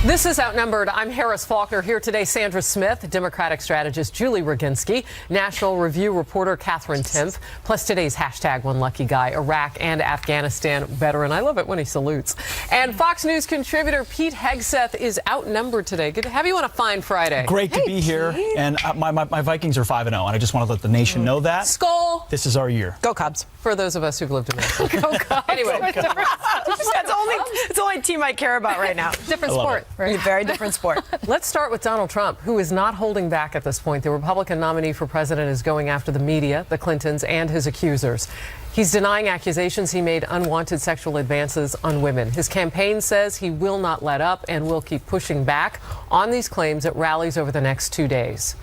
This is Outnumbered. I'm Harris Faulkner. Here today, Sandra Smith, Democratic strategist Julie Roginski, National Review reporter Catherine Timpf, plus today's hashtag One Lucky Guy, Iraq and Afghanistan veteran. I love it when he salutes. And Fox News contributor Pete Hegseth is outnumbered today. Good to have you on a fine Friday. Great to be here. And my Vikings are 5-0, and I just want to let the nation know that. Skull. This is our year. Go Cubs. For those of us who've lived in America. Go Cubs. Anyway. It's the only team I care about right now. Different sport. Right? Very different sport. Let's start with Donald Trump, who is not holding back at this point. The Republican nominee for president is going after the media, the Clintons, and his accusers. He's denying accusations he made unwanted sexual advances on women. His campaign says he will not let up and will keep pushing back on these claims at rallies over the next 2 days.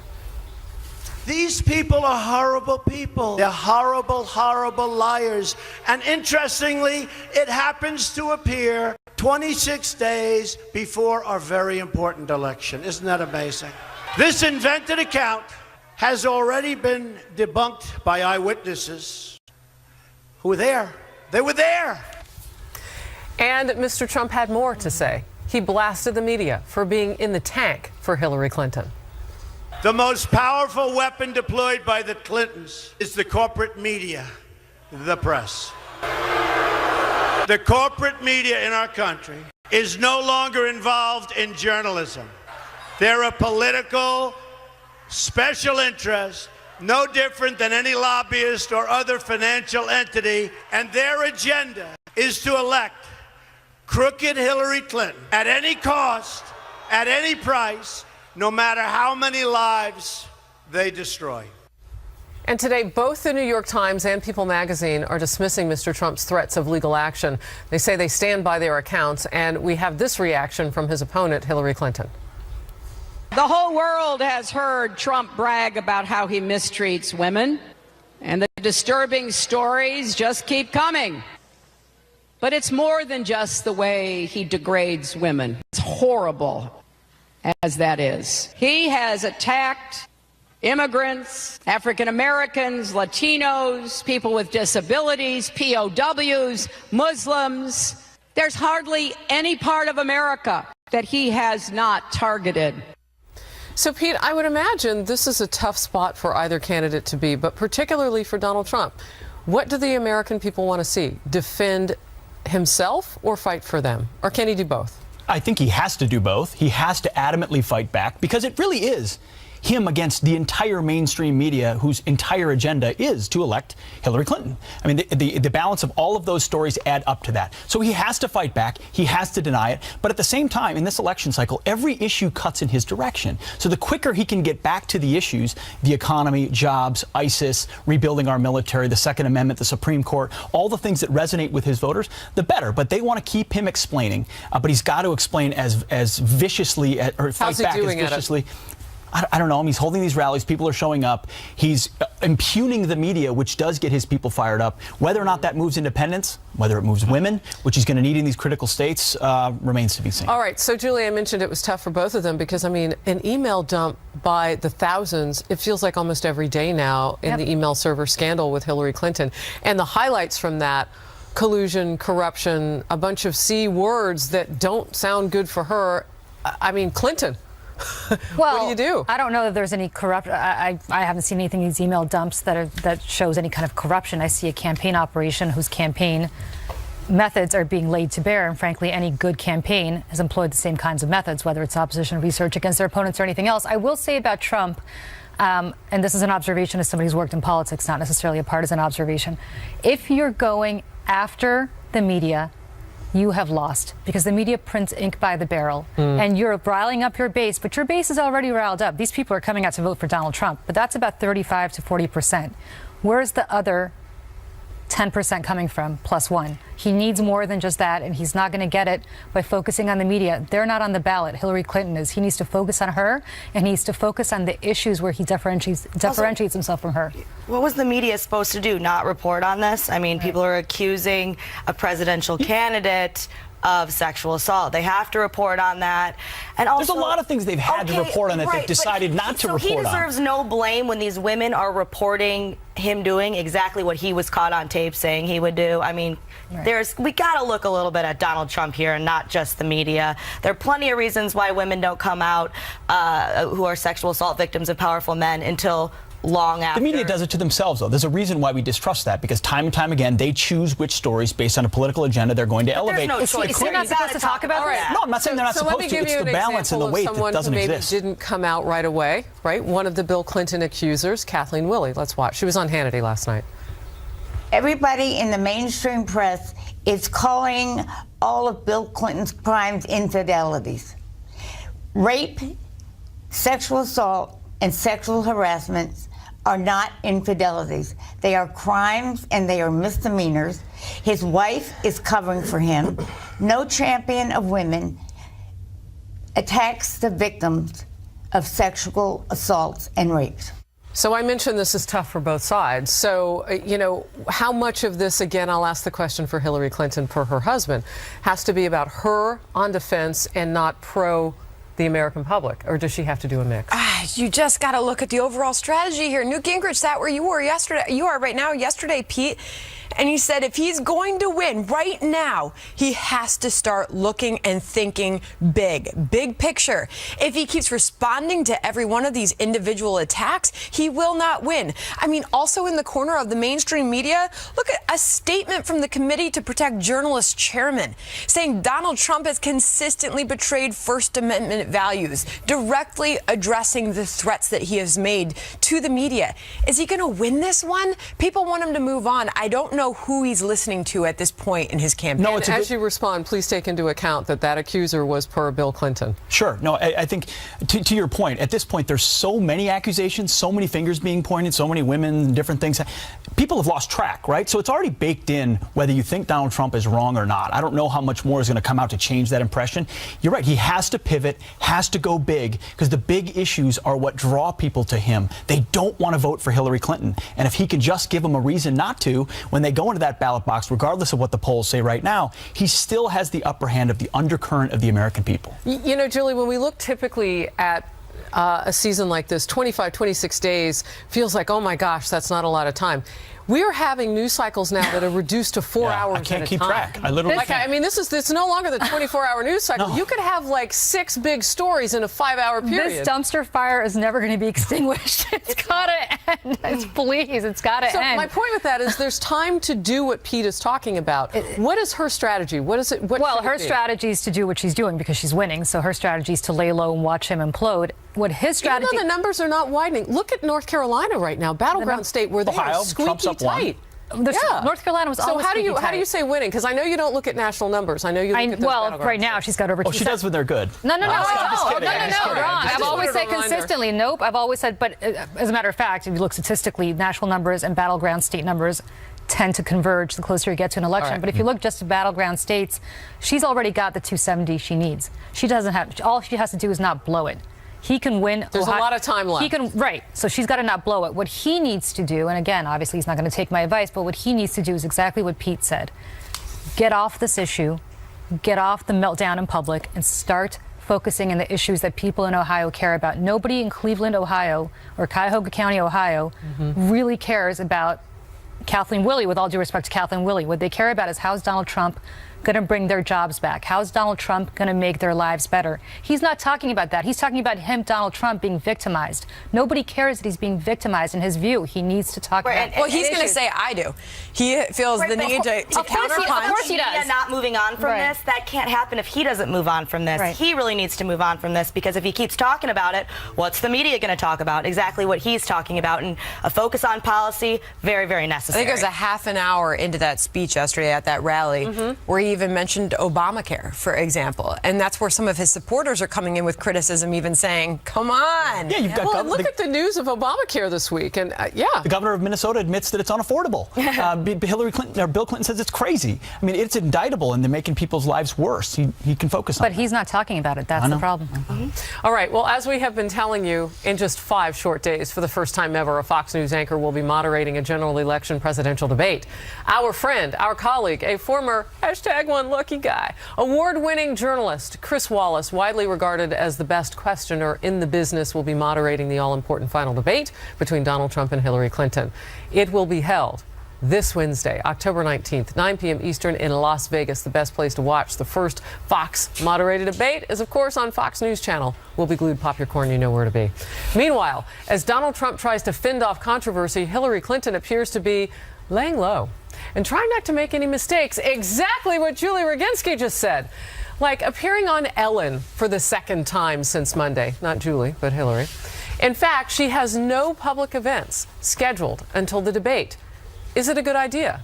These people are horrible people. They're horrible, horrible liars. And interestingly, it happens to appear 26 days before our very important election. Isn't that amazing? This invented account has already been debunked by eyewitnesses who were there. They were there. And Mr. Trump had more to say. He blasted the media for being in the tank for Hillary Clinton. The most powerful weapon deployed by the Clintons is the corporate media, the press. The corporate media in our country is no longer involved in journalism. They're a political special interest, no different than any lobbyist or other financial entity, and their agenda is to elect crooked Hillary Clinton at any cost, at any price, no matter how many lives they destroy. And today, both the New York Times and People magazine are dismissing Mr. Trump's threats of legal action. They say they stand by their accounts, and we have this reaction from his opponent, Hillary Clinton. The whole world has heard Trump brag about how he mistreats women, and the disturbing stories just keep coming. But it's more than just the way he degrades women. It's horrible as that is. He has attacked immigrants, African Americans, Latinos, people with disabilities, POWs, Muslims. There's hardly any part of America that he has not targeted. So, Pete, I would imagine this is a tough spot for either candidate to be, but particularly for Donald Trump. What do the American people want to see? Defend himself or fight for them? Or can he do both? I think he has to do both. He has to adamantly fight back because it really is him against the entire mainstream media whose entire agenda is to elect Hillary Clinton. I mean, the balance of all of those stories add up to that. So he has to fight back. He has to deny it. But at the same time, in this election cycle, every issue cuts in his direction. So the quicker he can get back to the issues, the economy, jobs, ISIS, rebuilding our military, the Second Amendment, the Supreme Court, all the things that resonate with his voters, the better. But they want to keep him explaining. But he's got to explain as viciously, or fight back as viciously. I don't know him. He's holding these rallies. People are showing up. He's impugning the media, which does get his people fired up. Whether or not that moves independents, whether it moves women, which he's going to need in these critical states, remains to be seen. All right. So, Julie, I mentioned it was tough for both of them because, I mean, an email dump by the thousands, it feels like almost every day now in the email server scandal with Hillary Clinton. And the highlights from that, collusion, corruption, a bunch of C words that don't sound good for her. I mean, Clinton. Well, what do you do? I don't know that there's any corrupt. I haven't seen anything in these email dumps that shows any kind of corruption. I see a campaign operation whose campaign methods are being laid to bear, and frankly, any good campaign has employed the same kinds of methods, whether it's opposition research against their opponents or anything else. I will say about Trump, and this is an observation as somebody who's worked in politics, not necessarily a partisan observation. If you're going after the media, you have lost, because the media prints ink by the barrel, and you're riling up your base, but your base is already riled up. These people are coming out to vote for Donald Trump, but that's about 35 to 40%. Where's the other 10% coming from, plus one? He needs more than just that, and he's not going to get it by focusing on the media. They're not on the ballot. Hillary Clinton is. He needs to focus on her, and he needs to focus on the issues where he differentiates himself from her. What was the media supposed to do? Not report on this? I mean, people are accusing a presidential candidate of sexual assault. They have to report on that. And also, there's a lot of things they've had to report on that they've decided not to report on. So he deserves no blame when these women are reporting him doing exactly what he was caught on tape saying he would do. I mean, we got to look a little bit at Donald Trump here and not just the media. There are plenty of reasons why women don't come out who are sexual assault victims of powerful men until long after. The media does it to themselves, though. There's a reason why we distrust that, because time and time again, they choose which stories based on a political agenda they're going to elevate. There's no choice. You're not supposed to talk about that? No, I'm not saying they're not supposed to. It's the balance and the weight that doesn't exist. Maybe didn't come out right away, right? One of the Bill Clinton accusers, Kathleen Willey. Let's watch. She was on Hannity last night. Everybody in the mainstream press is calling all of Bill Clinton's crimes infidelities. Rape, sexual assault, and sexual harassment are not infidelities. They are crimes and they are misdemeanors. His wife is covering for him. No champion of women attacks the victims of sexual assaults and rapes. So I mentioned this is tough for both sides. So, you know, how much of this, again, I'll ask the question for Hillary Clinton per her husband, has to be about her on defense and not pro the American public, or does she have to do a mix? You just got to look at the overall strategy here. Newt Gingrich sat where you were yesterday. You are right now, yesterday, Pete. And he said if he's going to win right now, he has to start looking and thinking big picture. If he keeps responding to every one of these individual attacks, he will not win. I mean, also in the corner of the mainstream media, look at a statement from the Committee to Protect Journalists chairman saying Donald Trump has consistently betrayed First Amendment values, directly addressing the threats that he has made to the media. Is he going to win this one? People want him to move on. I don't know who he's listening to at this point in his campaign. No, as you respond, please take into account that that accuser was per Bill Clinton. Sure. No, I think to your point, at this point, there's so many accusations, so many fingers being pointed, so many women, different things. People have lost track, right? So it's already baked in whether you think Donald Trump is wrong or not. I don't know how much more is going to come out to change that impression. You're right. He has to pivot, has to go big, because the big issues are what draw people to him. They don't want to vote for Hillary Clinton. And if he can just give them a reason not to, when they go into that ballot box, regardless of what the polls say right now, he still has the upper hand of the undercurrent of the American people. You know, Julie, when we look typically at a season like this, 25, 26 days feels like, oh my gosh, that's not a lot of time. We are having news cycles now that are reduced to 4 hours at a time. I can't keep track. I literally can't. I mean, it's no longer the 24-hour news cycle. No. You could have like 6 big stories in a 5-hour period. This dumpster fire is never going to be extinguished. It's got to end. Please, it's got to end. So my point with that is there's time to do what Pete is talking about. What is her strategy? What is it? Well, her strategy is to do what she's doing because she's winning. So her strategy is to lay low and watch him implode. What his strategy? Even though the numbers are not widening. Look at North Carolina right now, battleground state, where they are squeaky tight. North Carolina was always how do you say winning? Because I know you don't look at national numbers. I know you look at those well, right now she's got over. Oh, she does when they're good. No, wrong. I've always said consistently. Nope. I've always said, but as a matter of fact, if you look statistically, national numbers and battleground state numbers tend to converge the closer you get to an election. But if you look just at battleground states, she's already got the 270 she needs. She doesn't have. All she has to do is not blow it. He can win. There's a lot of time left. He can, right. So she's got to not blow it. What he needs to do, and again, obviously he's not going to take my advice, but what he needs to do is exactly what Pete said. Get off this issue, get off the meltdown in public, and start focusing on the issues that people in Ohio care about. Nobody in Cleveland, Ohio, or Cuyahoga County, Ohio, really cares about Kathleen Willey, with all due respect to Kathleen Willey. What they care about is how's Donald Trump going to bring their jobs back? How's Donald Trump going to make their lives better? He's not talking about that. He's talking about Donald Trump, being victimized. Nobody cares that he's being victimized in his view. He needs to talk about Well, he's going to say, I do. He feels the need to counterpunch. Of course he does. Not moving on from this, that can't happen if he doesn't move on from this. He really needs to move on from this, because if he keeps talking about it, what's the media going to talk about? Exactly what he's talking about. And a focus on policy, very, very necessary. I think it was a half an hour into that speech yesterday at that rally where he even mentioned Obamacare, for example. And that's where some of his supporters are coming in with criticism, even saying, come on. Yeah, you've got look at the news of Obamacare this week. And the governor of Minnesota admits that it's unaffordable. Hillary Clinton, or Bill Clinton says it's crazy. I mean, it's indictable, and they're making people's lives worse. He can focus on But he's not talking about it. That's the problem. All right. Well, as we have been telling you, in just 5 short days, for the first time ever, a Fox News anchor will be moderating a general election presidential debate. Our friend, our colleague, a former hashtag one lucky guy. Award-winning journalist Chris Wallace, widely regarded as the best questioner in the business, will be moderating the all-important final debate between Donald Trump and Hillary Clinton. It will be held this Wednesday, October 19th, 9 p.m. Eastern in Las Vegas. The best place to watch the first Fox-moderated debate is, of course, on Fox News Channel. We'll be glued. Pop your corn, you know where to be. Meanwhile, as Donald Trump tries to fend off controversy, Hillary Clinton appears to be laying low and trying not to make any mistakes. Exactly what Julie Roginski just said. Like appearing on Ellen for the second time since Monday. Not Julie, but Hillary. In fact, she has no public events scheduled until the debate. Is it a good idea?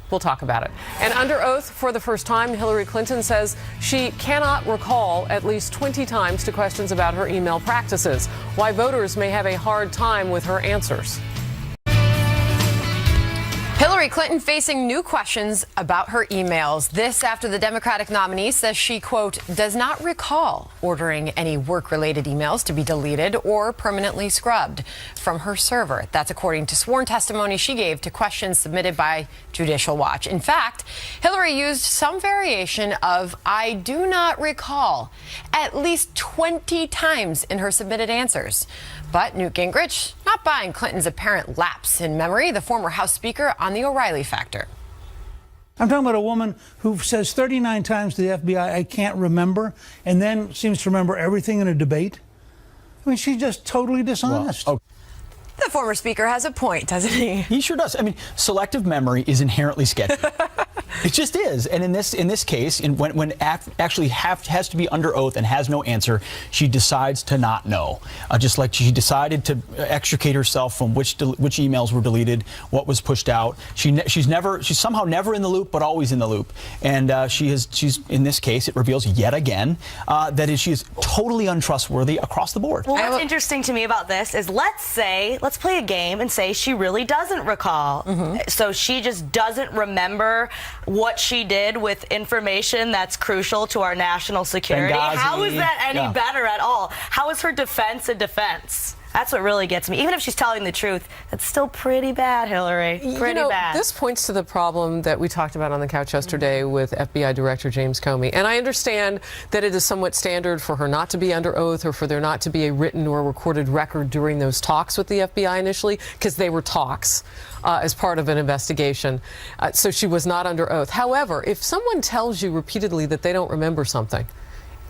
We'll talk about it. And under oath for the first time, Hillary Clinton says she cannot recall at least 20 times to questions about her email practices. Why voters may have a hard time with her answers. Hillary Clinton facing new questions about her emails. This after the Democratic nominee says she, quote, does not recall ordering any work-related emails to be deleted or permanently scrubbed from her server. That's according to sworn testimony she gave to questions submitted by Judicial Watch. In fact, Hillary used some variation of I do not recall at least 20 times in her submitted answers. But Newt Gingrich not buying Clinton's apparent lapse in memory, the former House Speaker on the O'Reilly factor. I'm talking about a woman who says 39 times to the FBI, I can't remember, and then seems to remember everything in a debate. I mean, she's just totally dishonest. Well, The former Speaker has a point, doesn't he? He sure does. I mean, selective memory is inherently sketchy. It just is. And in this case, when actually has to be under oath and has no answer, she decides to not know. Just like she decided to extricate herself from which emails were deleted, what was pushed out. She's somehow never in the loop, but always in the loop. And she's in this case, it reveals yet again that she is totally untrustworthy across the board. Well, what's interesting to me about this is let's play a game and say she really doesn't recall. So she just doesn't remember what she did with information that's crucial to our national security. Benghazi. How is that any better at all? How is her defense a defense? That's what really gets me. Even if she's telling the truth, that's still pretty bad, Hillary. Pretty bad. This points to the problem that we talked about on the couch yesterday with FBI Director James Comey. And I understand that it is somewhat standard for her not to be under oath or for there not to be a written or recorded record during those talks with the FBI initially, because they were talks as part of an investigation. So she was not under oath. However, if someone tells you repeatedly that they don't remember something,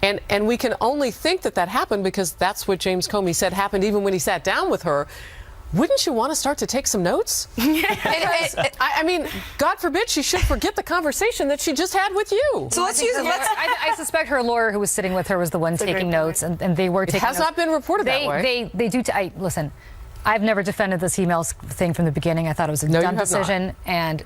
and we can only think that happened because that's what James Comey said happened even when he sat down with her. Wouldn't you want to start to take some notes? I mean, God forbid she should forget the conversation that she just had with you. So let's use I suspect her lawyer who was sitting with her was the one taking notes, and they were taking notes. It has not been reported that way. They do. Listen, I've never defended this emails thing from the beginning. I thought it was a dumb decision. And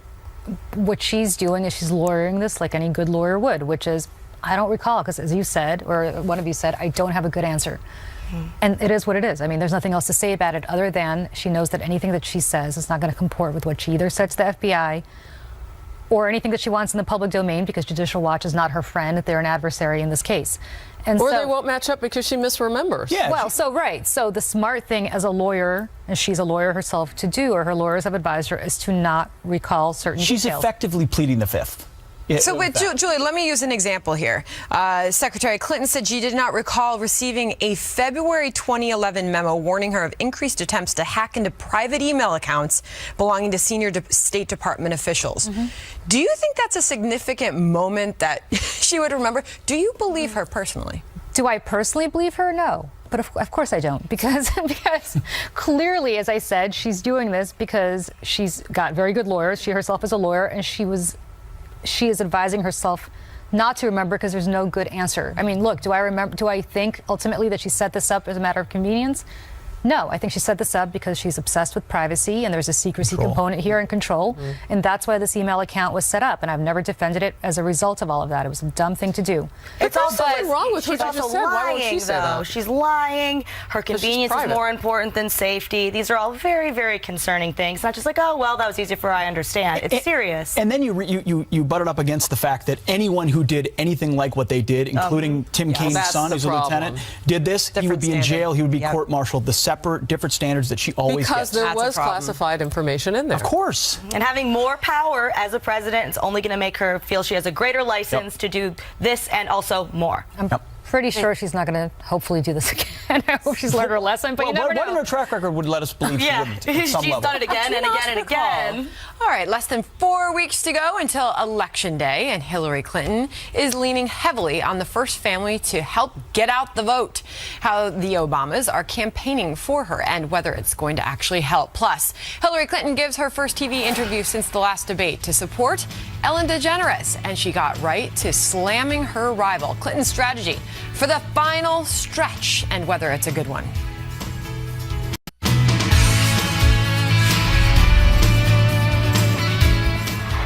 what she's doing is she's lawyering this like any good lawyer would, which is, I don't recall, because as you said, or one of you said, I don't have a good answer. And it is what it is. I mean, there's nothing else to say about it other than she knows that anything that she says is not going to comport with what she either said to the FBI or anything that she wants in the public domain, because Judicial Watch is not her friend. They're an adversary in this case. And or they won't match up because she misremembers. Yeah, well, so the smart thing as a lawyer, and she's a lawyer herself, to do, or her lawyers have advised her, is to not recall certain details. She's effectively pleading the fifth. So, Julie, let me use an example here. Secretary Clinton said she did not recall receiving a February 2011 memo warning her of increased attempts to hack into private email accounts belonging to senior State Department officials. Do you think that's a significant moment that she would remember? Do you believe her personally? Do I personally believe her? No. But of course I don't, because clearly, as I said, she's doing this because she's got very good lawyers. She herself is a lawyer, and she is advising herself not to remember because there's no good answer. I mean, look, do I think ultimately that she set this up as a matter of convenience? No, I think she set this up because she's obsessed with privacy, and there's a secrecy component here and control, and that's why this email account was set up, and I've never defended it as a result of all of that. It was a dumb thing to do. It's all something wrong with what she's you just also said. Why won't lying, she say that? She's lying. Her convenience is more important than safety. These are all very, very concerning things. Not just like, oh, well, that was easy for her, I understand. It's serious. And then you butted up against the fact that anyone who did anything like what they did, including Tim Kaine's son, who's a lieutenant, did this, he would be in jail, he would be court-martialed the separate, different standards that she always Because gets. there That's a was problem. classified information in there. Of course. And having more power as a president is only going to make her feel she has a greater license to do this and also more. Pretty sure she's not going to hopefully do this again. I hope she's learned her lesson, but you never What in know. her track record would let us believe she wouldn't at some she's level? done it again and again and again. All right, less than 4 weeks to go until Election Day, and Hillary Clinton is leaning heavily on the first family to help get out the vote. How the Obamas are campaigning for her and whether it's going to actually help. Plus, Hillary Clinton gives her first TV interview since the last debate to support Ellen DeGeneres, and she got right to slamming her rival. Clinton's strategy for the final stretch and whether it's a good one.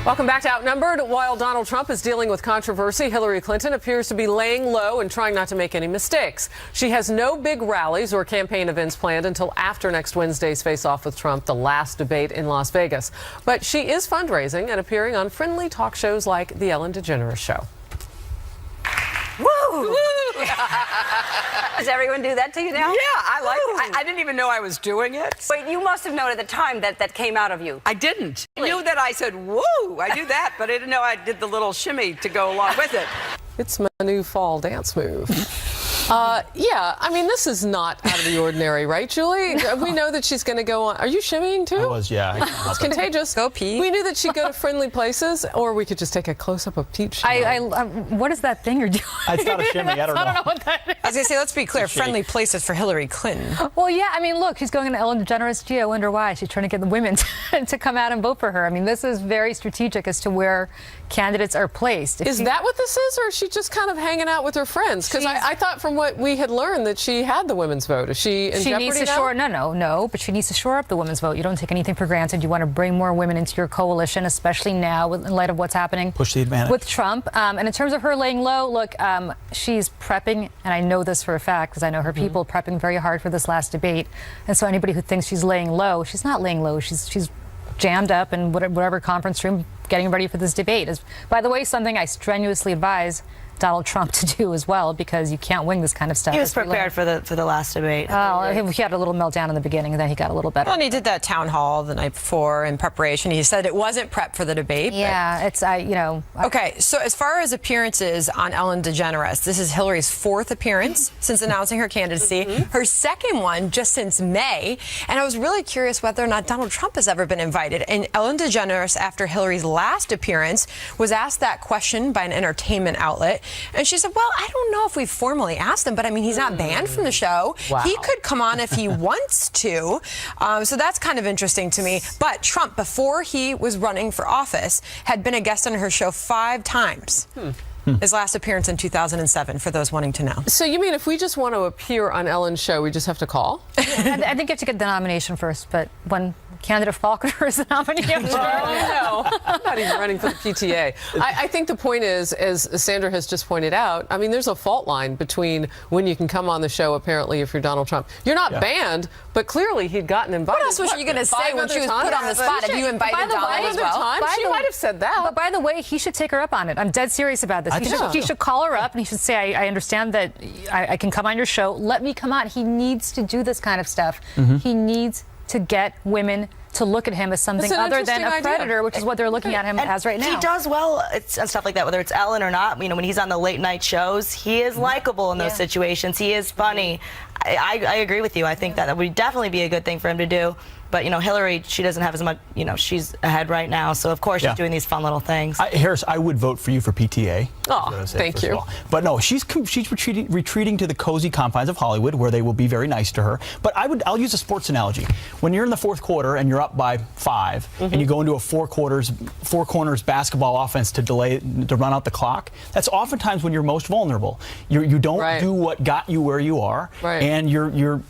Welcome back to Outnumbered. While Donald Trump is dealing with controversy, Hillary Clinton appears to be laying low and trying not to make any mistakes. She has no big rallies or campaign events planned until after next Wednesday's face-off with Trump, the last debate in Las Vegas. But she is fundraising and appearing on friendly talk shows like The Ellen DeGeneres Show. Woo! Does everyone do that to you now? Yeah, I didn't even know I was doing it. Wait, you must have known at the time that came out of you. I didn't. I knew that I said, woo, I do that, but I didn't know I did the little shimmy to go along with it. It's my new fall dance move. Yeah, I mean, this is not out of the ordinary, right, Julie? We know that she's going to go on. Are you shimmying too? I was, yeah. It's contagious. Go pee. We knew that she'd go to friendly places, or we could just take a close-up of Peach. What is that thing you're doing? It's not a shimmy. I don't know. I don't know what that is. I was going to say, let's be clear, Shake. friendly places for Hillary Clinton. Well, yeah, I mean, look, she's going to Ellen DeGeneres. Gee, I wonder why. She's trying to get the women to come out and vote for her. I mean, this is very strategic as to where candidates are placed. Is that what this is, or is she just kind of hanging out with her friends? Because I thought from what we had learned that she had the women's vote. Is she in jeopardy needs to now? but she needs to shore up the women's vote. You don't take anything for granted. You want to bring more women into your coalition, especially now in light of what's happening. Push the advantage. With Trump. And in terms of her laying low, look, she's prepping, and I know this for a fact because I know her people prepping very hard for this last debate. And so anybody who thinks she's laying low, she's not laying low. She's jammed up in whatever conference room getting ready for this debate. Is, by the way, something I strenuously advise Donald Trump to do as well, because you can't wing this kind of stuff. He was prepared for the last debate. He had a little meltdown in the beginning, and then he got a little better. Well, and he did that town hall the night before in preparation. He said it wasn't prep for the debate. Yeah, it's Okay, so as far as appearances on Ellen DeGeneres, this is Hillary's 4th appearance since announcing her candidacy, her second one just since May, and I was really curious whether or not Donald Trump has ever been invited. And Ellen DeGeneres, after Hillary's last appearance, was asked that question by an entertainment outlet, and she said, well, I don't know if we've formally asked him, but I mean, he's not banned from the show. Wow. He could come on if he wants to. So that's kind of interesting to me. But Trump, before he was running for office, had been a guest on her show 5 times. His last appearance in 2007, for those wanting to know. So you mean if we just want to appear on Ellen's show, we just have to call? I think you have to get the nomination first, but when candidate Faulconer is the nominee, I'm sure. No, I'm not even running for the PTA. I think the point is, as Sandra has just pointed out, I mean, there's a fault line between when you can come on the show, apparently, if you're Donald Trump. You're not banned, but clearly he'd gotten invited. What else was you going to say when she was put on the spot? Have you invited Donald as well? She might have said that. But by the way, he should take her up on it. I'm dead serious about this. He should call her up and he should say, I understand that I can come on your show. Let me come on. He needs to do this kind of stuff. He needs to get women to look at him as something other than a predator, which is what they're looking at him as right now. He does well and stuff like that, whether it's Ellen or not. You know, when he's on the late night shows, he is likable in those situations. He is funny. I agree with you. I think that would definitely be a good thing for him to do. But, you know, Hillary, she doesn't have as much, you know, she's ahead right now. So, of course, she's doing these fun little things. Harris, I would vote for you for PTA. Oh, thank you. But no, she's retreating to the cozy confines of Hollywood, where they will be very nice to her. But I'll use a sports analogy. When you're in the 4th quarter and you're up by 5, and you go into a four corners basketball offense to run out the clock, that's oftentimes when you're most vulnerable. You don't do what got you where you are, and you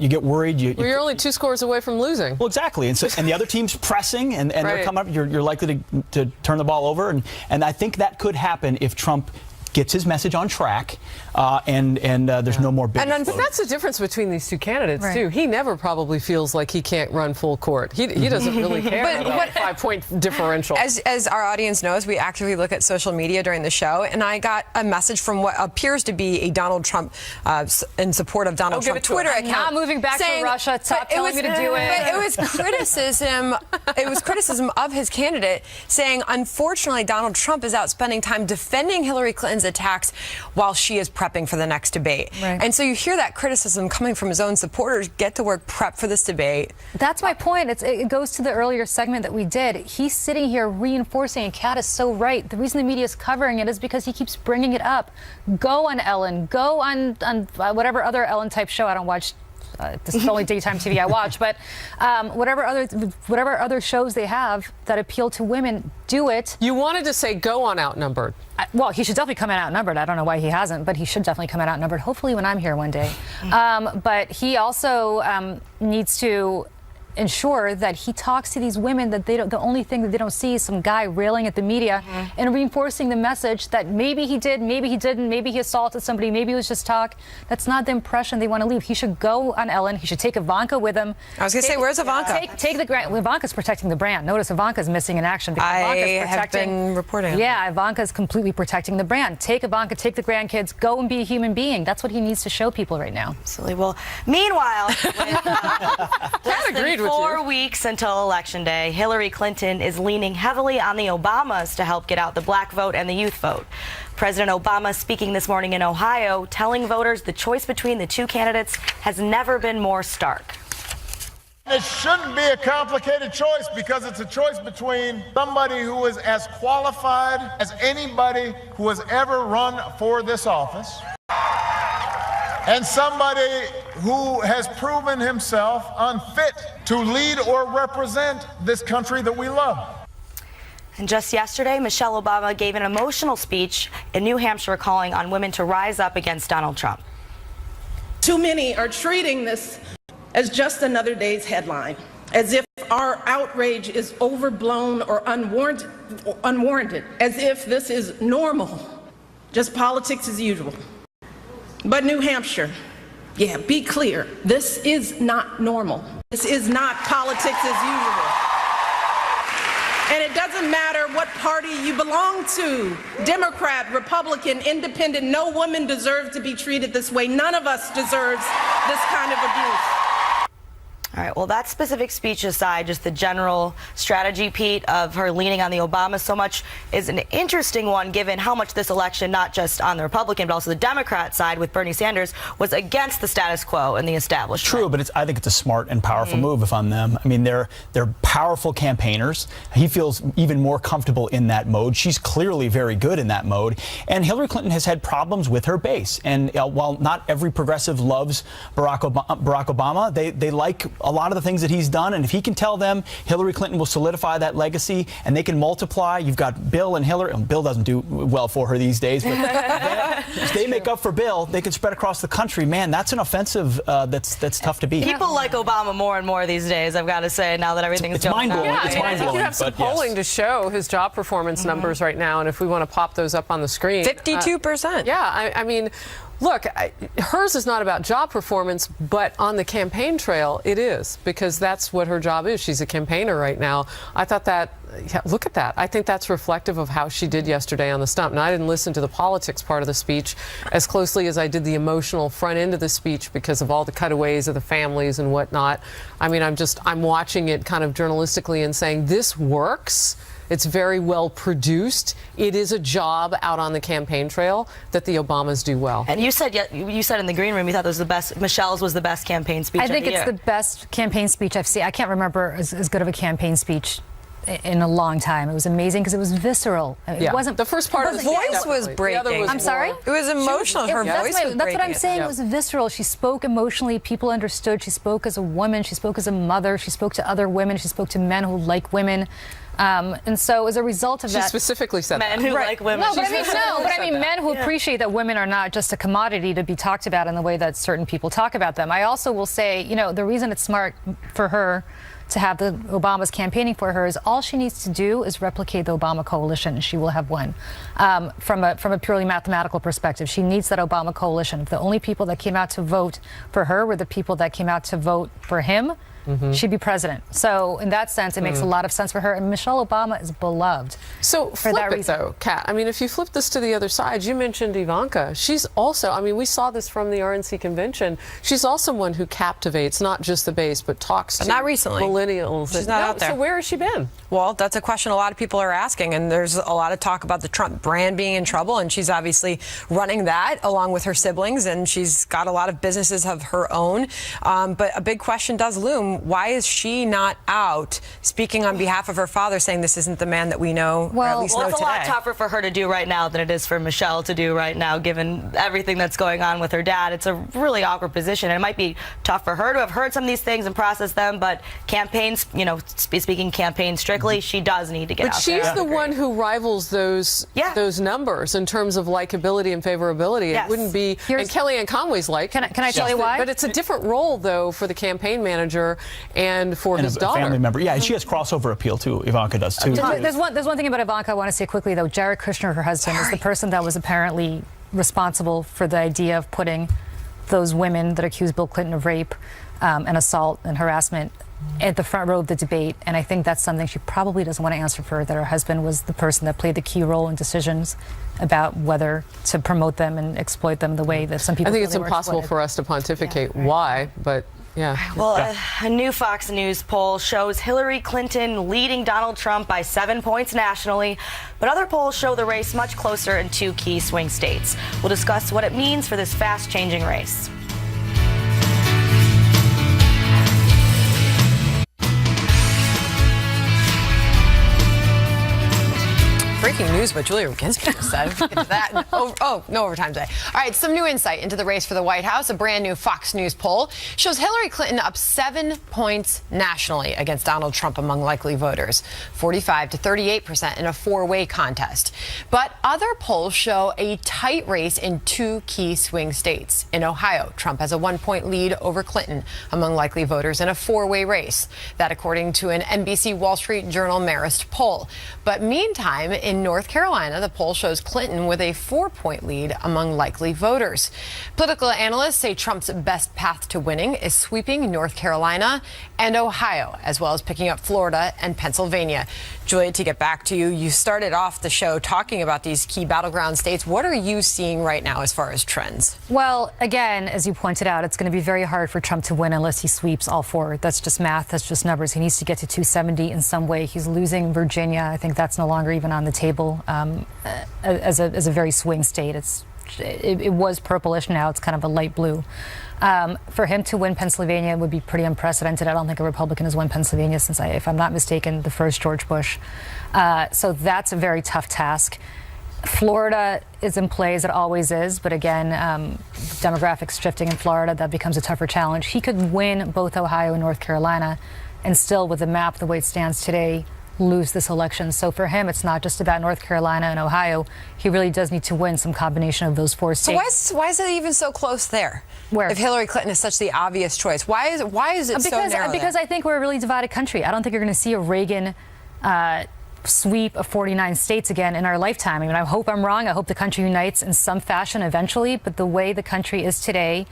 get worried. You're only 2 scores away from losing. Well, exactly, and the other team's pressing, and they're coming up. You're likely to turn the ball over, and I think that could happen if Trump gets his message on track, and there's no more big. But that's the difference between these two candidates too. He never probably feels like he can't run full court. He doesn't really care about a 5-point differential. As our audience knows, we actively look at social media during the show, and I got a message from what appears to be a Donald Trump in support of Donald Trump Twitter account. Not moving back to Russia. Stop telling me to do it. But it was criticism. It was criticism of his candidate, saying, unfortunately, Donald Trump is out spending time defending Hillary Clinton's attacks while she is prepping for the next debate. Right. And so you hear that criticism coming from his own supporters. Get to work, prep for this debate. That's my point. It goes to the earlier segment that we did. He's sitting here reinforcing, and Kat is so right. The reason the media is covering it is because he keeps bringing it up. Go on Ellen. Go on whatever other Ellen-type show. I don't watch. This is the only daytime TV I watch, but whatever other shows they have that appeal to women, do it. You wanted to say go on Outnumbered. Well, he should definitely come in outnumbered. I don't know why he hasn't, but he should definitely come in outnumbered. Hopefully when I'm here one day. But he also needs to ensure that he talks to these women that they don't, the only thing that they don't see is some guy railing at the media and reinforcing the message that maybe he did, maybe he didn't, maybe he assaulted somebody, maybe it was just talk. That's not the impression they want to leave. He should go on Ellen. He should take Ivanka with him. I was going to say, where's Ivanka? Take the grant. Ivanka's protecting the brand. Notice Ivanka's missing in action. Because I have been reporting. Yeah, Ivanka's completely protecting the brand. Take Ivanka, take the grandkids, go and be a human being. That's what he needs to show people right now. Absolutely. Well, meanwhile, agreed with 4 weeks until Election Day, Hillary Clinton is leaning heavily on the Obamas to help get out the black vote and the youth vote. President Obama speaking this morning in Ohio, telling voters the choice between the two candidates has never been more stark. It shouldn't be a complicated choice because it's a choice between somebody who is as qualified as anybody who has ever run for this office and somebody who has proven himself unfit to lead or represent this country that we love. And just yesterday, Michelle Obama gave an emotional speech in New Hampshire calling on women to rise up against Donald Trump. Too many are treating this as just another day's headline, as if our outrage is overblown or unwarranted, as if this is normal, just politics as usual. But New Hampshire, yeah, be clear, this is not normal. This is not politics as usual. And it doesn't matter what party you belong to, Democrat, Republican, Independent, no woman deserves to be treated this way. None of us deserves this kind of abuse. All right, well, that specific speech aside, just the general strategy, Pete, of her leaning on the Obamas so much is an interesting one, given how much this election, not just on the Republican, but also the Democrat side with Bernie Sanders, was against the status quo and the establishment. True, but I think it's a smart and powerful move if I'm them. I mean, they're powerful campaigners. He feels even more comfortable in that mode. She's clearly very good in that mode. And Hillary Clinton has had problems with her base. And while not every progressive loves Barack Obama, they like a lot of the things that he's done, and if he can tell them Hillary Clinton will solidify that legacy and they can multiply, you've got Bill and Hillary. Bill doesn't do well for her these days, but if they make up for Bill, they can spread across the country. Man, that's an offensive that's tough to beat. People like Obama more and more these days, I've got to say, now that everything's it's mind-blowing. Yeah, it's I mind-blowing. think you have some polling to show his job performance numbers right now, and if we want to pop those up on the screen. 52%. Yeah, I mean, look, hers is not about job performance, but on the campaign trail, it is, because that's what her job is. She's a campaigner right now. I thought that, look at that. I think that's reflective of how she did yesterday on the stump. Now, I didn't listen to the politics part of the speech as closely as I did the emotional front end of the speech because of all the cutaways of the families and whatnot. I mean, I'm watching it kind of journalistically and saying, this works. It's very well produced. It is a job out on the campaign trail that the Obamas do well. And you said in the green room you thought this was the best. Michelle's was the best campaign speech. I think of the it's year. the best campaign speech I've seen. I can't remember as good of a campaign speech in a long time. It was amazing because it was visceral. It wasn't the first part of the voice was breaking. I'm sorry? It was emotional. Her voice was breaking. That's what I'm saying. It was visceral. She spoke emotionally. People understood. She spoke as a woman. She spoke as a mother. She spoke to other women. She spoke to men who like women. And so as a result of She that, specifically said Men that. who like women. no, but I mean, men who appreciate that women are not just a commodity to be talked about in the way that certain people talk about them. I also will say, the reason it's smart for her to have the Obamas campaigning for her is all she needs to do is replicate the Obama coalition, and she will have won. From a purely mathematical perspective, she needs that Obama coalition. If the only people that came out to vote for her were the people that came out to vote for him, she'd be president. So in that sense, it makes a lot of sense for her. And Michelle Obama is beloved. So for flip that it reason. though, Kat. I mean, if you flip this to the other side, you mentioned Ivanka. She's also, I mean, we saw this from the RNC convention. She's also one who captivates not just the base, but talks to not recently. millennials. She's not out there. So where has she been? Well, that's a question a lot of people are asking, and there's a lot of talk about the Trump brand being in trouble, and she's obviously running that along with her siblings, and she's got a lot of businesses of her own. But a big question does loom. Why is she not out speaking on behalf of her father, saying this isn't the man that we know, or at least know it's today? a lot tougher for her to do right now than it is for Michelle to do right now, given everything that's going on with her dad. It's a really awkward position, and it might be tough for her to have heard some of these things and process them, but campaigns, speaking campaign strictly, she does need to get out there. But she's the one who rivals those numbers in terms of likability and favorability. Yes. It wouldn't be, and Kellyanne Conway's like. Can I tell you why? But it's a different role, though, for the campaign manager and for his daughter. Family member. Yeah, and she has crossover appeal, too. Ivanka does, too. There's one thing about Ivanka I want to say quickly, though. Jared Kushner, her husband, is the person that was apparently responsible for the idea of putting those women that accused Bill Clinton of rape and assault and harassment at the front row of the debate. And I think that's something she probably doesn't want to answer for, that her husband was the person that played the key role in decisions about whether to promote them and exploit them the way that some people I think feel it's they were impossible exploited. for us to pontificate why, but yeah. Well, a new Fox News poll shows Hillary Clinton leading Donald Trump by 7 points nationally, but other polls show the race much closer in 2 key swing states. We'll discuss what it means for this fast-changing race. Breaking news about Julia Roginski just said. We'll get to that. No overtime today. All right, some new insight into the race for the White House. A brand new Fox News poll shows Hillary Clinton up 7 points nationally against Donald Trump among likely voters, 45 to 38% in a 4-way contest. But other polls show a tight race in 2 key swing states. In Ohio, Trump has a 1-point lead over Clinton among likely voters in a 4-way race. That according to an NBC Wall Street Journal Marist poll. But meantime, in North Carolina, the poll shows Clinton with a 4-point lead among likely voters. Political analysts say Trump's best path to winning is sweeping North Carolina and Ohio, as well as picking up Florida and Pennsylvania. Julia, to get back to you, you started off the show talking about these key battleground states. What are you seeing right now as far as trends? Well, again, as you pointed out, it's going to be very hard for Trump to win unless he sweeps all 4. That's just math. That's just numbers. He needs to get to 270 in some way. He's losing Virginia. I think that's no longer even on the table as a very swing state. It was purplish. Now it's kind of a light blue. For him to win Pennsylvania would be pretty unprecedented. I don't think a Republican has won Pennsylvania since, if I'm not mistaken, the first George Bush. So that's a very tough task. Florida is in play, as it always is, but again, demographics shifting in Florida, that becomes a tougher challenge. He could win both Ohio and North Carolina and still, with the map the way it stands today, lose this election. So for him, it's not just about North Carolina and Ohio. He really does need to win some combination of those 4 states. So why is it even so close there? Where? If Hillary Clinton is such the obvious choice, why is it so narrow? Because I think we're a really divided country. I don't think you're going to see a Reagan sweep of 49 states again in our lifetime. I mean, I hope I'm wrong. I hope the country unites in some fashion eventually. But the way the country is today,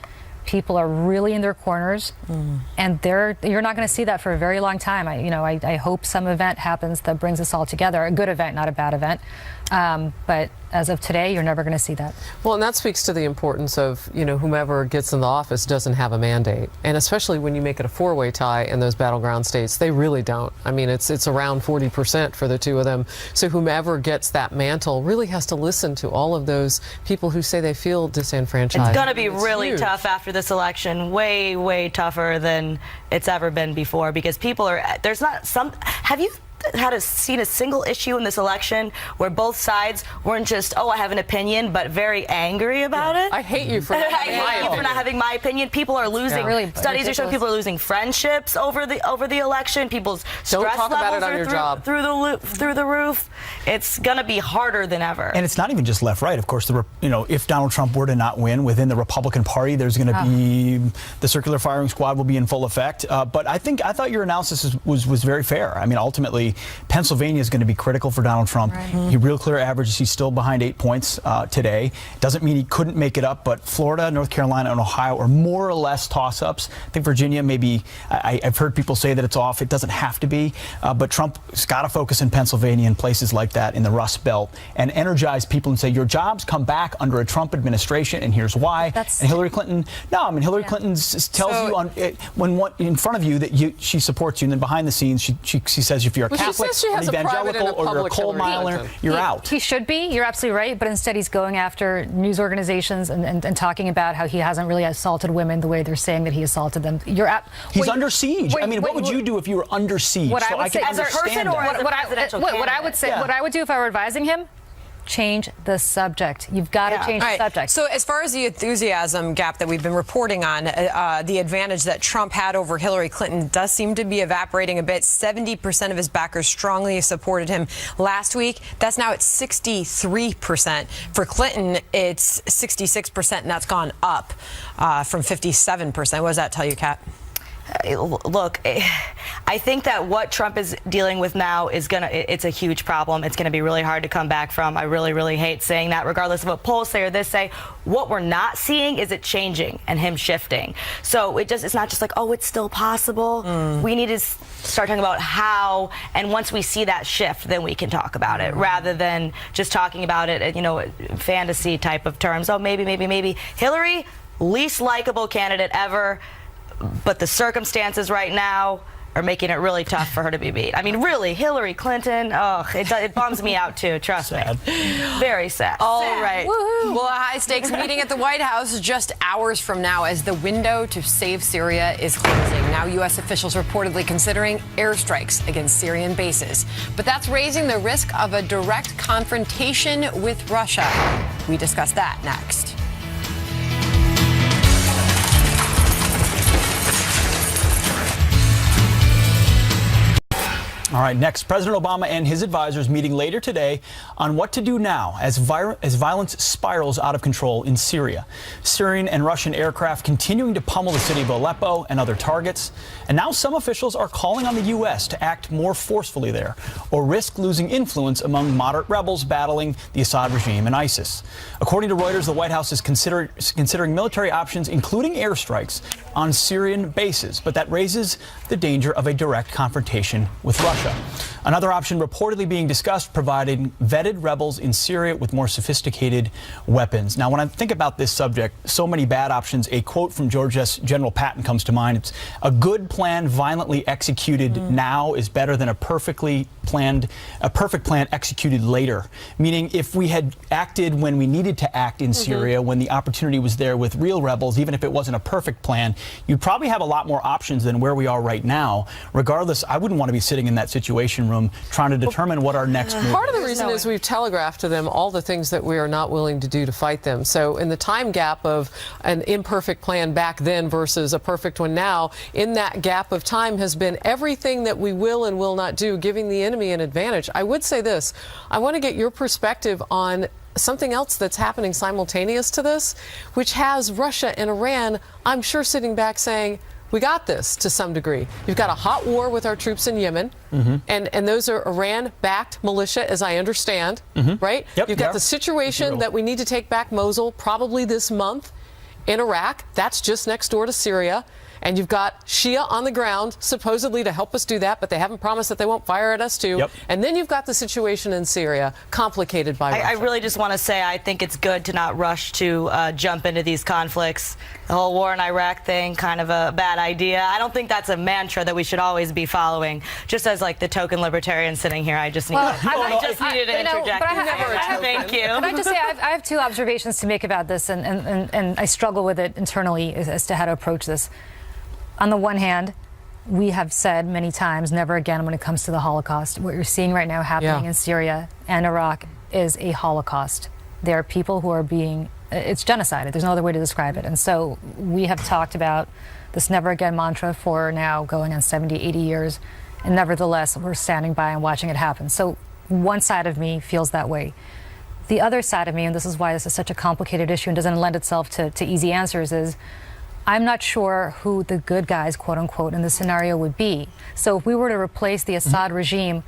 people are really in their corners, and you're not going to see that for a very long time. I hope some event happens that brings us all together, a good event, not a bad event. But as of today, you're never going to see that. Well, and that speaks to the importance of, whomever gets in the office doesn't have a mandate. And especially when you make it a 4-way tie in those battleground states, they really don't. I mean, it's around 40% for the 2 of them. So whomever gets that mantle really has to listen to all of those people who say they feel disenfranchised. It's going to be really tough after this election, way, way tougher than it's ever been before, because people are, have you seen a single issue in this election where both sides weren't just, oh, I have an opinion, but very angry about it. I hate you for not having my opinion. For not having my opinion. People are losing. Really studies are showing people are losing friendships over the election. People's stress talk about levels it on are your job. through the roof. It's gonna be harder than ever. And it's not even just left-right. Of course, if Donald Trump were to not win within the Republican Party, there's going to be the circular firing squad will be in full effect. But I thought your analysis was very fair. I mean, ultimately, Pennsylvania is going to be critical for Donald Trump. He real clear averages. He's still behind 8 points today. Doesn't mean he couldn't make it up. But Florida, North Carolina, and Ohio are more or less toss-ups. I think Virginia, maybe. I've heard people say that it's off. It doesn't have to be. But Trump's got to focus in Pennsylvania and places like that in the Rust Belt and energize people and say your jobs come back under a Trump administration, and here's why. And Hillary Clinton, Hillary Clinton tells you in front of you that she supports you, and then behind the scenes she says if you're a Catholic, an evangelical, or you're a coal miner, you're out. He should be. You're absolutely right. But instead, he's going after news organizations and talking about how he hasn't really assaulted women the way they're saying that he assaulted them. He's under siege. What would you do if you were under siege? What I would say, as a person or as a presidential candidate? What I would say, what I would do if I were advising him, change the subject. You've got to change the subject. So as far as the enthusiasm gap that we've been reporting on, the advantage that Trump had over Hillary Clinton does seem to be evaporating a bit. 70% of his backers strongly supported him last week. That's now at 63%. For Clinton, it's 66%, and that's gone up from 57%. What does that tell you, Kat? Look, I think that what Trump is dealing with now it's a huge problem. It's gonna be really hard to come back from. I really, really hate saying that, regardless of what polls say or this say. What we're not seeing is it changing and him shifting. So it's not just like, oh, it's still possible. We need to start talking about how, and once we see that shift, then we can talk about it, rather than just talking about it, fantasy type of terms. Oh, maybe. Hillary, least likable candidate ever. But the circumstances right now are making it really tough for her to be beat. I mean, really, Hillary Clinton, it bums me out too, trust me. Very sad. All right. Well, a high-stakes meeting at the White House just hours from now as the window to save Syria is closing. Now, U.S. officials reportedly considering airstrikes against Syrian bases. But that's raising the risk of a direct confrontation with Russia. We discuss that next. All right, next, President Obama and his advisors meeting later today on what to do now as violence spirals out of control in Syria. Syrian and Russian aircraft continuing to pummel the city of Aleppo and other targets. And now some officials are calling on the U.S. to act more forcefully there or risk losing influence among moderate rebels battling the Assad regime and ISIS. According to Reuters, the White House is considering military options, including airstrikes, on Syrian bases. But that raises the danger of a direct confrontation with Russia. Another option reportedly being discussed, providing vetted rebels in Syria with more sophisticated weapons. Now, when I think about this subject, so many bad options, a quote from Georgia's General Patton comes to mind. It's a good plan violently executed now is better than a perfect plan executed later. Meaning if we had acted when we needed to act in Syria, when the opportunity was there with real rebels, even if it wasn't a perfect plan, you'd probably have a lot more options than where we are right now. Regardless, I wouldn't want to be sitting in that situation room trying to determine what our next move is. Part of the reason is we've telegraphed to them all the things that we are not willing to do to fight them. So in the time gap of an imperfect plan back then versus a perfect one now, in that gap of time has been everything that we will and will not do, giving the enemy an advantage. I would say this. I want to get your perspective on something else that's happening simultaneous to this, which has Russia and Iran, I'm sure, sitting back saying, we got this to some degree. You've got a hot war with our troops in Yemen, and those are Iran-backed militia, as I understand, right? Yep, You've got the situation that we need to take back Mosul probably this month in Iraq. That's just next door to Syria. And you've got Shia on the ground, supposedly to help us do that, but they haven't promised that they won't fire at us too. Yep. And then you've got the situation in Syria, complicated by Russia. I really just want to say I think it's good to not rush to jump into these conflicts. The whole war in Iraq thing, kind of a bad idea. I don't think that's a mantra that we should always be following. Just as like the token libertarian sitting here, I just needed to interject. Thank you. Can I just say I have two observations to make about this, and I struggle with it internally as to how to approach this. On the one hand, we have said many times, never again when it comes to the Holocaust. What you're seeing right now happening in Syria and Iraq is a Holocaust. There are people who are being, it's genocide. There's no other way to describe it. And so we have talked about this never again mantra for now going on 70, 80 years. And nevertheless, we're standing by and watching it happen. So one side of me feels that way. The other side of me, and this is why this is such a complicated issue and doesn't lend itself to easy answers, is I'm not sure who the good guys, quote unquote, in this scenario would be. So if we were to replace the Assad regime,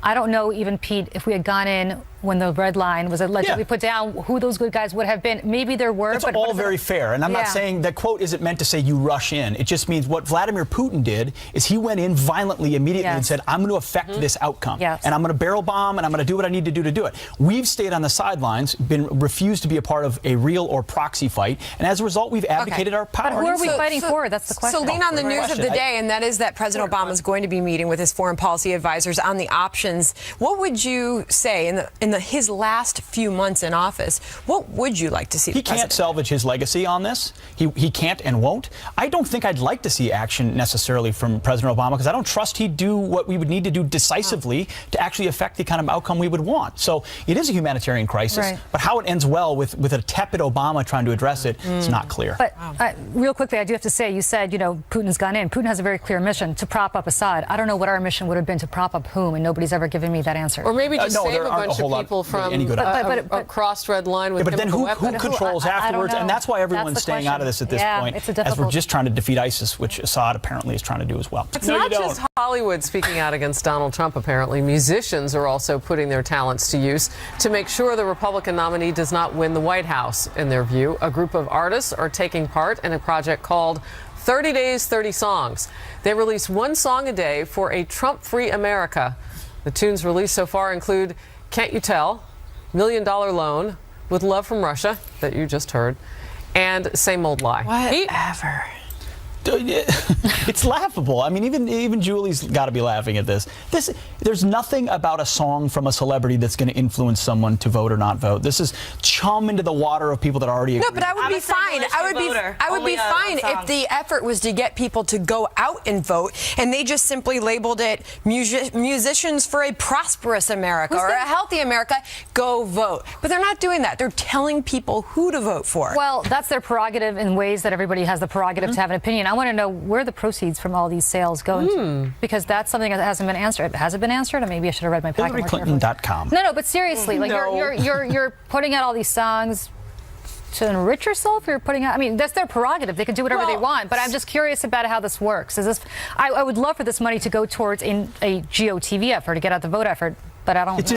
I don't know, even Pete, if we had gone in when the red line was allegedly put down, who those good guys would have been. Maybe there were. It's but all very fair. And I'm not saying that quote isn't meant to say you rush in. It just means what Vladimir Putin did is he went in violently immediately and said, I'm going to affect this outcome. And I'm going to barrel bomb and I'm going to do what I need to do it. We've stayed on the sidelines, refused to be a part of a real or proxy fight. And as a result, we've abdicated our power. But who are we fighting for? That's the question. So lean on the news of the day, and that is that President Obama is going to be meeting with his foreign policy advisors on the options. What would you say in his last few months in office? What would you like to see? He can't salvage his legacy on this. He can't and won't. I don't think I'd like to see action necessarily from President Obama because I don't trust he'd do what we would need to do decisively to actually affect the kind of outcome we would want. So it is a humanitarian crisis, but how it ends well with a tepid Obama trying to address it is not clear. But real quickly, I do have to say, you said, Putin's gone in. Putin has a very clear mission to prop up Assad. I don't know what our mission would have been to prop up whom, and nobody's ever given me that answer. Or maybe just save a bunch of people from a crossed red line with but then who controls afterwards? And that's why everyone's staying out of this at this point, as we're just trying to defeat ISIS, which Assad apparently is trying to do as well. It's not just Hollywood speaking out against Donald Trump, apparently. Musicians are also putting their talents to use to make sure the Republican nominee does not win the White House. In their view, a group of artists are taking part in a project called 30 Days, 30 Songs. They release one song a day for a Trump-free America. The tunes released so far include Can't You Tell, $1 Million Loan, With Love from Russia, that you just heard, and Same Old Lie. Whatever. It's laughable. I mean, even Julie's got to be laughing at this. There's nothing about a song from a celebrity that's going to influence someone to vote or not vote. This is chum into the water of people that already agree. No, but I would be fine. I would be fine if the effort was to get people to go out and vote, and they just simply labeled it musicians for a prosperous America or a healthy America. Go vote. But they're not doing that. They're telling people who to vote for. Well, that's their prerogative in ways that everybody has the prerogative to have an opinion. I want to know where the proceeds from all these sales go to, because that's something that hasn't been answered. Has it been answered? Or maybe I should have read my packet more carefully. HillaryClinton.com. No, but seriously, like you're putting out all these songs to enrich yourself. You're putting out. I mean, that's their prerogative. They can do whatever they want. But I'm just curious about how this works. Is this? I would love for this money to go towards a GOTV effort to get out the vote effort, but I don't.